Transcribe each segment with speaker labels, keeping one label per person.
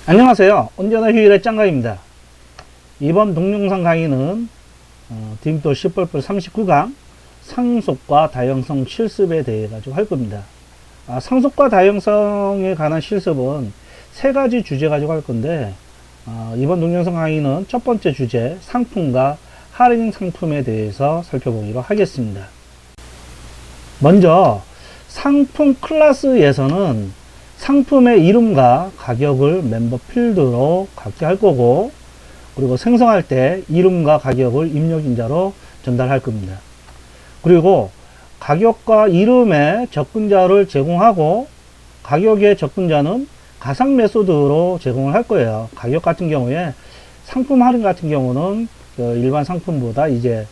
Speaker 1: 안녕하세요. 언제나 휴일의 짱가입니다. 이번 동영상 강의는 딤도 10벌벌 39강 상속과 다형성 실습에 대해 가지고 할 겁니다. 상속과 다형성에 관한 실습은 세 가지 주제 가지고 할 건데 이번 동영상 강의는 첫 번째 주제 상품과 할인 상품에 대해서 살펴보기로 하겠습니다. 먼저 상품 클래스에서는 상품의 이름과 가격을 멤버 필드로 갖게 할 거고, 그리고 생성할 때 이름과 가격을 입력인자로 전달할 겁니다. 그리고 가격과 이름의 접근자를 제공하고, 가격의 접근자는 가상 메소드로 제공을 할 거예요. 가격 같은 경우에 상품 할인 같은 경우는 일반 상품보다 이제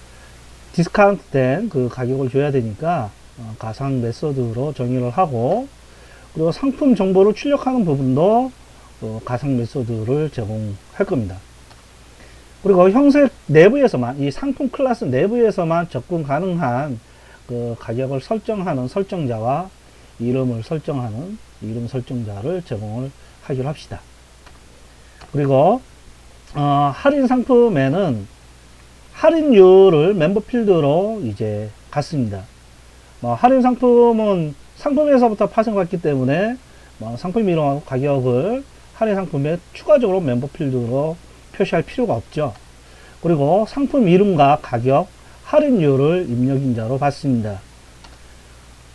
Speaker 1: 디스카운트 된 그 가격을 줘야 되니까 가상 메소드로 정의를 하고, 그리고 상품 정보를 출력하는 부분도 가상 메소드를 제공할 겁니다. 그리고 형식 내부에서만, 이 상품 클래스 내부에서만 접근 가능한 그 가격을 설정하는 설정자와 이름을 설정하는 이름 설정자를 제공을 하기로 합시다. 그리고 할인 상품에는 할인율을 멤버 필드로 이제 갖습니다. 할인 상품은 상품에서부터 파생받기 때문에 상품 이름하고 가격을 할인 상품에 추가적으로 멤버 필드로 표시할 필요가 없죠. 그리고 상품 이름과 가격, 할인율을 입력인자로 받습니다.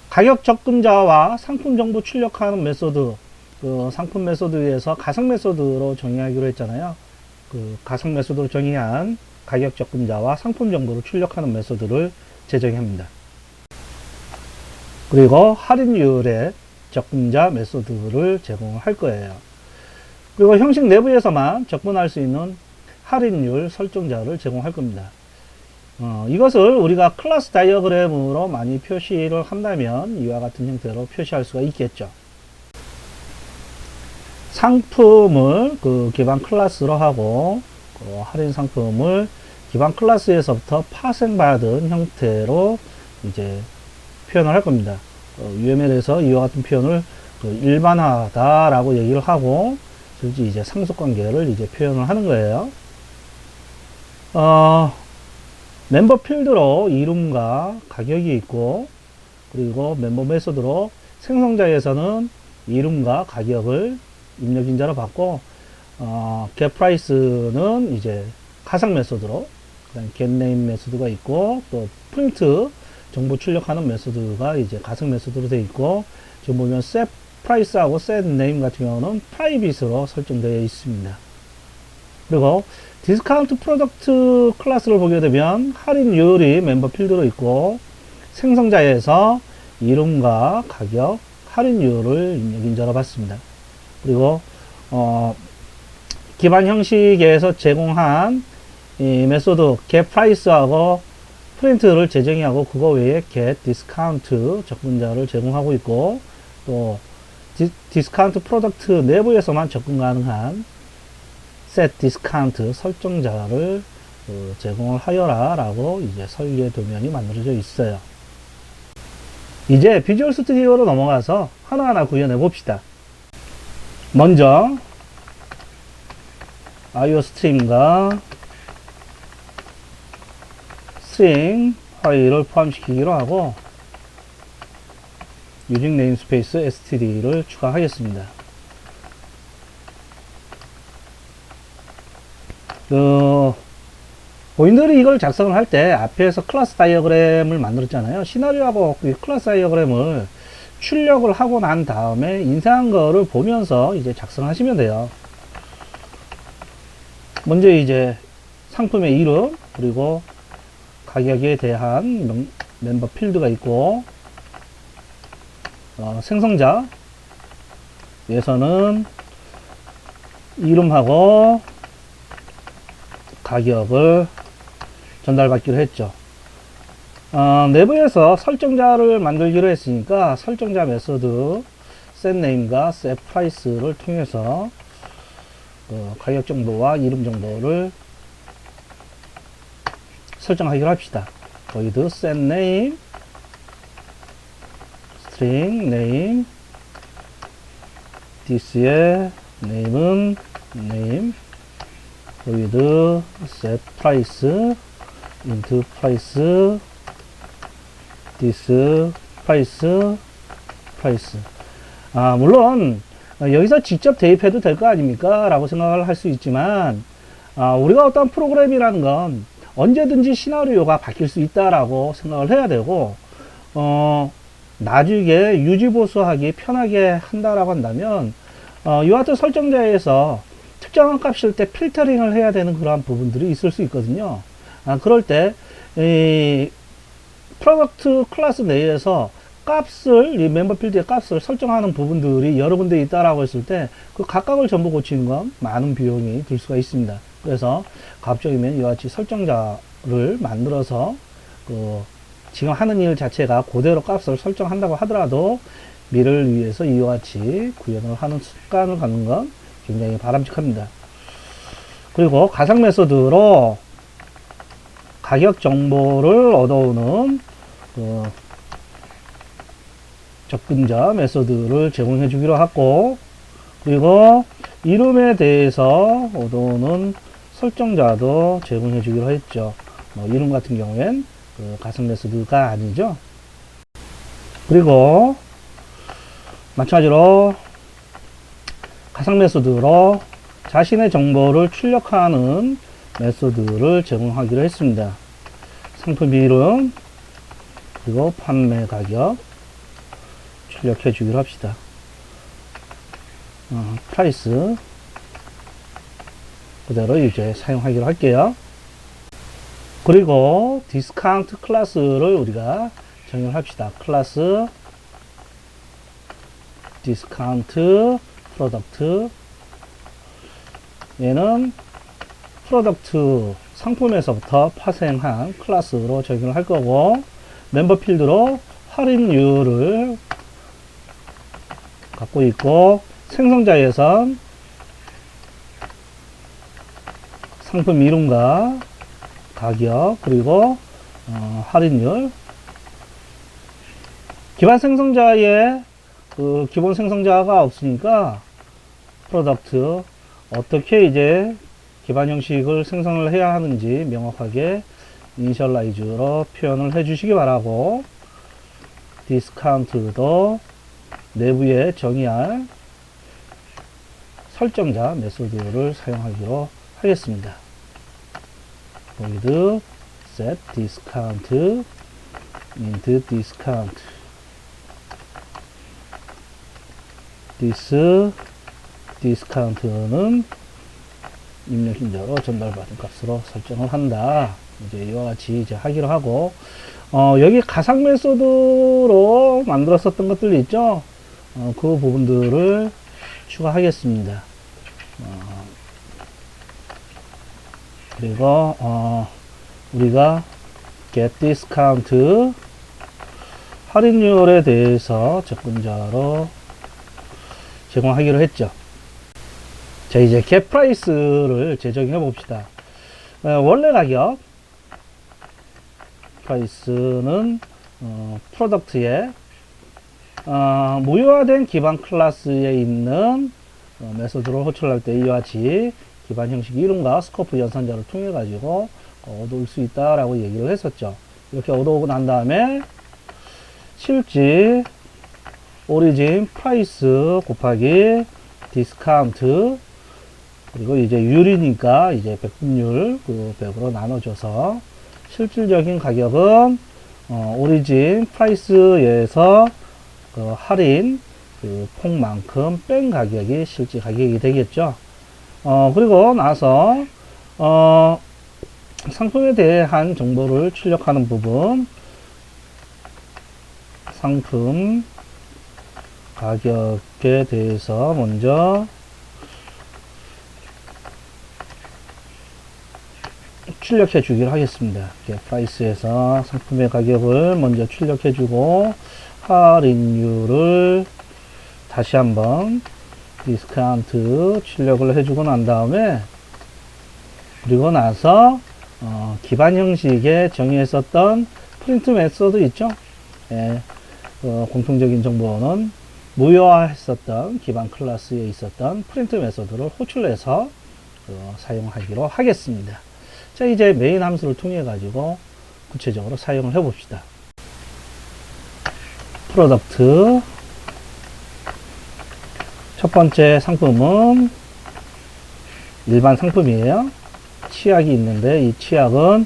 Speaker 1: 가격 접근자와 상품 정보 출력하는 메소드, 그 상품 메소드에서 가상 메소드로 정의하기로 했잖아요. 그 가상 메소드로 정의한 가격 접근자와 상품 정보를 출력하는 메소드를 제정합니다. 그리고 할인율의 접근자 메소드를 제공할 거예요. 그리고 형식 내부에서만 접근할 수 있는 할인율 설정자를 제공할 겁니다. 이것을 우리가 클래스 다이어그램으로 많이 표시를 한다면 이와 같은 형태로 표시할 수가 있겠죠. 상품을 그 기반 클래스로 하고, 할인 상품을 기반 클래스에서부터 파생받은 형태로 이제 표현을 할 겁니다. UML에서 이와 같은 표현을 일반화다라고 얘기를 하고, 실제 이제 상속 관계를 이제 표현을 하는 거예요. 멤버 필드로 이름과 가격이 있고, 그리고 멤버 메소드로 생성자에서는 이름과 가격을 입력인자로 받고, get price는 이제 가상 메소드로, 그다음 get name 메소드가 있고, 또 프린트 정보 출력하는 메소드가 이제 가상 메소드로 되어 있고, 지금 보면 set price하고 set name 같은 경우는 프라이빗으로 설정되어 있습니다. 그리고 디스카운트 프로덕트 클래스를 보게 되면 할인율이 멤버 필드로 있고, 생성자에서 이름과 가격, 할인율을 입력인자로 받습니다. 그리고 기반 형식에서 제공한 이 메소드 get price하고 프린트를 제정하고, 그거 외에 get discount 접근자를 제공하고 있고, 또 디스카운트 프로덕트 내부에서만 접근 가능한 set discount 설정자를 제공을 하여라 라고 이제 설계 도면이 만들어져 있어요. 이제 비주얼 스튜디오로 넘어가서 하나하나 구현해 봅시다. 먼저 IO 스트림과 스트링 파일을 포함시키기로 하고, 유직 네임스페이스 std를 추가하겠습니다. 본인들이 이걸 작성을 할 때 앞에서 클래스 다이어그램을 만들었잖아요. 시나리오하고 클래스 다이어그램을 출력을 하고 난 다음에 인쇄한 거를 보면서 이제 작성하시면 돼요. 먼저 이제 상품의 이름, 그리고 가격에 대한 멤버 필드가 있고, 생성자에서는 이름하고 가격을 전달받기로 했죠. 내부에서 설정자를 만들기로 했으니까 설정자 메소드 setName과 setPrice를 통해서 가격 정도와 이름 정도를 설정하기로 합시다. void setName string name this의 name은 name with set price int price this price. 물론 여기서 직접 대입해도 될 거 아닙니까? 라고 생각을 할 수 있지만 우리가 어떤 프로그램이라는 건 언제든지 시나리오가 바뀔 수 있다라고 생각을 해야 되고 나중에 유지보수하기 편하게 한다라고 한다면 이와 같은 설정자에서 특정한 값일 때 필터링을 해야 되는 그러한 부분들이 있을 수 있거든요. 그럴 때 이 프로덕트 클래스 내에서 값을, 이 멤버 필드의 값을 설정하는 부분들이 여러 군데 있다라고 했을 때 그 각각을 전부 고치는 건 많은 비용이 들 수가 있습니다. 그래서 가급적이면 이와 같이 설정자를 만들어서 지금 하는 일 자체가 그대로 값을 설정한다고 하더라도 미래를 위해서 이와 같이 구현을 하는 습관을 갖는 건 굉장히 바람직합니다. 그리고 가상 메소드로 가격 정보를 얻어오는 접근자 메소드를 제공해 주기로 하고, 그리고 이름에 대해서 얻어오는 설정자도 제공해 주기로 했죠. 이름 같은 경우엔 가상 메소드가 아니죠. 그리고 마찬가지로 가상 메소드로 자신의 정보를 출력하는 메소드를 제공하기로 했습니다. 상품 이름 그리고 판매 가격 출력해 주기로 합시다. 프라이스 그대로 이제 사용하기로 할게요. 그리고 디스카운트 클래스를 우리가 정의를 합시다. 클래스 디스카운트 프로덕트, 얘는 프로덕트 상품에서부터 파생한 클래스로 적용을 할 거고, 멤버 필드로 할인율을 갖고 있고, 생성자에선 상품 이름과 가격 그리고 할인율, 기반 생성자에 기본 생성자가 없으니까 프로덕트 어떻게 이제 기반 형식을 생성을 해야 하는지 명확하게 이니셜라이즈로 표현을 해 주시기 바라고, 디스카운트도 내부에 정의할 설정자 메소드를 사용하기로 하겠습니다. with set discount int discount this discount는 입력 인자로 전달받은 값으로 설정을 한다. 이제 이와 같이 이제 하기로 하고, 여기 가상 메소드로 만들었었던 것들 있죠? 그 부분들을 추가하겠습니다. 그리고 우리가 get discount 할인율에 대해서 접근자로 제공하기로 했죠. 자, 이제 get price를 재정해 봅시다. 원래 가격 price는 프로덕트에 무효화된 기반 클래스에 있는 메소드를 호출할 때 이와 같이 기반 형식 이름과 스코프 연산자를 통해 가지고 얻을 수 있다라고 얘기를 했었죠. 이렇게 얻어오고 난 다음에 실지 오리진 프라이스 곱하기 디스카운트, 그리고 이제 율이니까 이제 백분율 그 100으로 나눠줘서 실질적인 가격은 오리진 프라이스에서 그 할인 그 폭만큼 뺀 가격이 실제 가격이 되겠죠. 그리고 나서 상품에 대한 정보를 출력하는 부분, 상품 가격에 대해서 먼저 출력해 주기로 하겠습니다. 프라이스에서 상품의 가격을 먼저 출력해 주고, 할인율을 다시 한번 디스카운트 출력을 해주고 난 다음에, 그리고 나서 기반 형식에 정의했었던 프린트 메소드 있죠. 공통적인 정보는 무효화했었던 기반 클래스에 있었던 프린트 메소드를 호출해서 사용하기로 하겠습니다. 자, 이제 메인 함수를 통해 가지고 구체적으로 사용을 해 봅시다. 프로덕트 첫 번째 상품은 일반 상품이에요. 치약이 있는데 이 치약은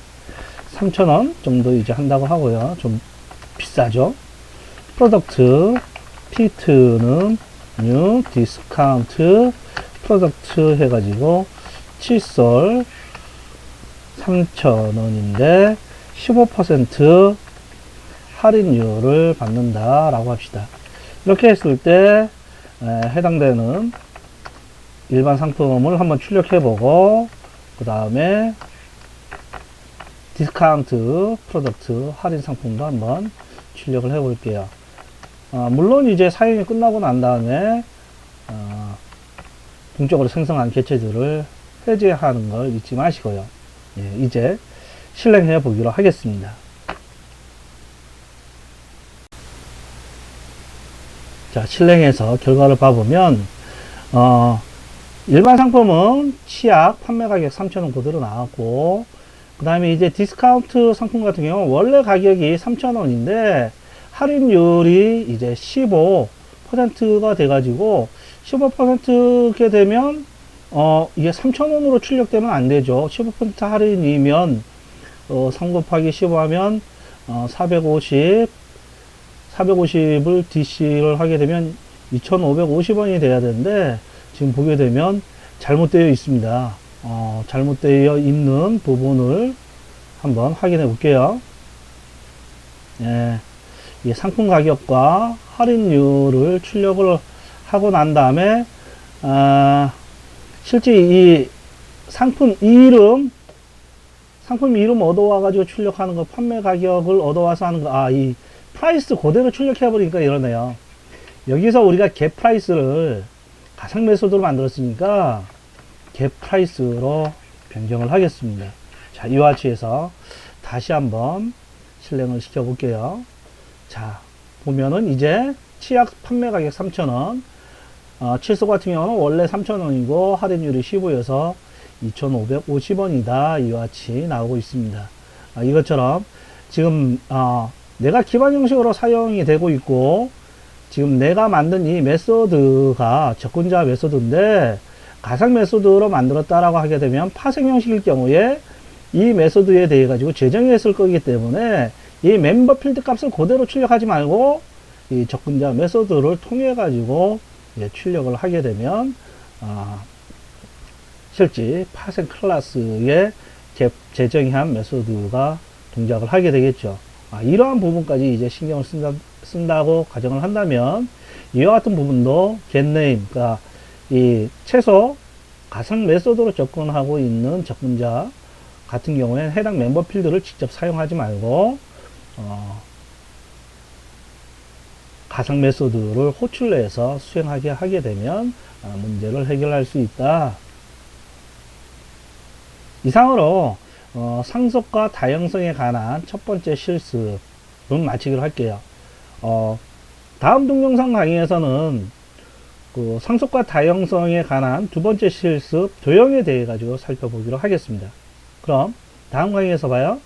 Speaker 1: 3,000원 정도 이제 한다고 하고요. 좀 비싸죠. 프로덕트 P2는 뉴 디스카운트 프로덕트 해가지고 칫솔 3,000원인데 15% 할인율을 받는다 라고 합시다. 이렇게 했을 때 해당되는 일반 상품을 한번 출력해 보고 그 다음에 디스카운트 프로덕트 할인 상품도 한번 출력을 해 볼게요. 물론 이제 사용이 끝나고 난 다음에 동적으로 생성한 개체들을 해제하는 걸 잊지 마시고요. 예, 이제 실행해 보기로 하겠습니다. 자, 실행해서 결과를 봐보면 일반 상품은 치약 판매 가격 3,000원 그대로 나왔고, 그 다음에 이제 디스카운트 상품 같은 경우는 원래 가격이 3,000원인데 할인율이 이제 15%가 돼가지고 15%게 되면 이게 3,000원으로 출력되면 안 되죠. 15% 할인이면 3 곱하기 15 하면 450을 DC를 하게 되면 2,550원이 돼야 되는데 지금 보게 되면 잘못되어 있습니다. 잘못되어 있는 부분을 한번 확인해 볼게요. 예, 이 상품 가격과 할인율을 출력을 하고 난 다음에 실제 이 상품 이름 얻어와 가지고 출력하는 거, 판매 가격을 얻어와서 하는 거, 이 프라이스 그대로 출력해 버리니까 이러네요. 여기서 우리가 겟 프라이스를 가상 메소드로 만들었으니까 겟 프라이스로 변경을 하겠습니다. 자, 이와 같이 해서 다시 한번 실행을 시켜 볼게요. 자, 보면은 이제 치약 판매 가격 3,000원, 칫솔 같은 경우는 원래 3,000원이고 할인율이 15여서 2,550원이다. 이와 같이 나오고 있습니다. 이것처럼 지금 내가 기반 형식으로 사용이 되고 있고, 지금 내가 만든 이 메소드가 접근자 메소드인데 가상 메소드로 만들었다라고 하게 되면 파생 형식일 경우에 이 메소드에 대해 가지고 재정했을 거기 때문에 이 멤버 필드 값을 그대로 출력하지 말고 이 접근자 메소드를 통해 가지고 출력을 하게 되면 실제 파생 클래스의 재정의한 메소드가 동작을 하게 되겠죠. 이러한 부분까지 이제 신경을 쓴다고 가정을 한다면 이와 같은 부분도 getName, 그러니까 이 최소 가상 메소드로 접근하고 있는 접근자 같은 경우에는 해당 멤버 필드를 직접 사용하지 말고 가상 메소드를 호출해서 수행하게 하게 되면 문제를 해결할 수 있다. 이상으로 상속과 다형성에 관한 첫 번째 실습은 마치기로 할게요. 다음 동영상 강의에서는 그 상속과 다형성에 관한 두 번째 실습 도형에 대해 가지고 살펴보기로 하겠습니다. 그럼 다음 강의에서 봐요.